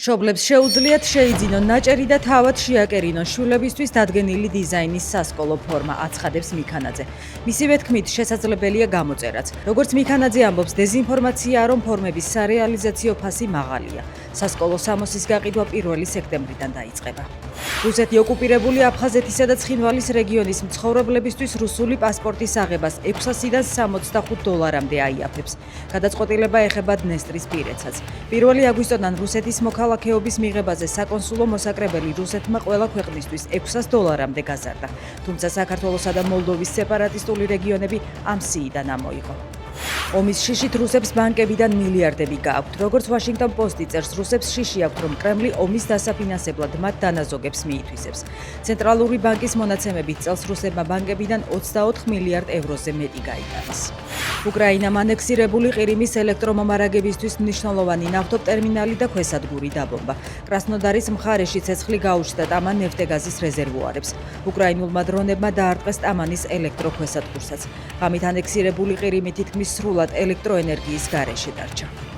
მშობლებს შეუძლიათ შეიძინონ ნაჭერი და თავად შეაკერინონ შვილებისთვის დადგენილი დიზაინის სასკოლო ფორმა, აცხადებს მიქანაძე. მისივე თქმით, შესაძლებელია გამოწერაც. როგორც მიქანაძე ამბობს, დეზინფორმაციაა, რომ ფორმების სარეალიზაციო ფასი მაღალია. სასკოლო სამოსის გაყიდვა 1 სექტემბრიდან დაიწყება. რუსეთი ოკუპირებული აფხაზეთისა და ცხინვალის რეგიონის მცხოვრებლებისთვის რუსული პასპორტის აღებას $600-დან $65-მდე აიაფებს. გადაწყვეტილება ეხება დნესტრის პირეთსაც. 1 აგვისტოდან რუსეთის მოქალაქეობის მიღებაზე საკონსულო მოსაკრებელი რუსეთმა ყველა ქვეყნისთვის $600-მდე გაზარდა. თუმცა საქართველოსა და მოლდოვის სეპარატისტული რეგიონები ამ სიიდან ამოიღო. ომის შიშით რუსებს ბანკებიდან მილიარდები გააქვთ. როგორც Washington Post-ი წერს, რუსებს შიში აქვთ, რომ კრემლი ომის დასაფინანსებლად მათ დანაზოგებს მიითვისებს. ცენტრალური ბანკის მონაცემებით წელს რუსებმა ბანკებიდან 24 მილიარდ ევროზე მეტი გაიტანეს. უკრაინამ ანექსირებული ყირიმის ელექტრომომარაგებისთვის მნიშვნელოვანი ნავთობტერმინალი და ქვესადგური დაბომბა. კრასნოდარის მხარეში ცეცხლი გაუჩნდა ტამა ნефტეგაზის რეზერვუარებს. უკრაინულმა დრონებმა დაარტყეს ტამანის ელექტროქვესადგურსაც. ღამით ანექსირებული ყირიმი თითქმის სრულად ელექტროენერგიის გარეშე დარჩა.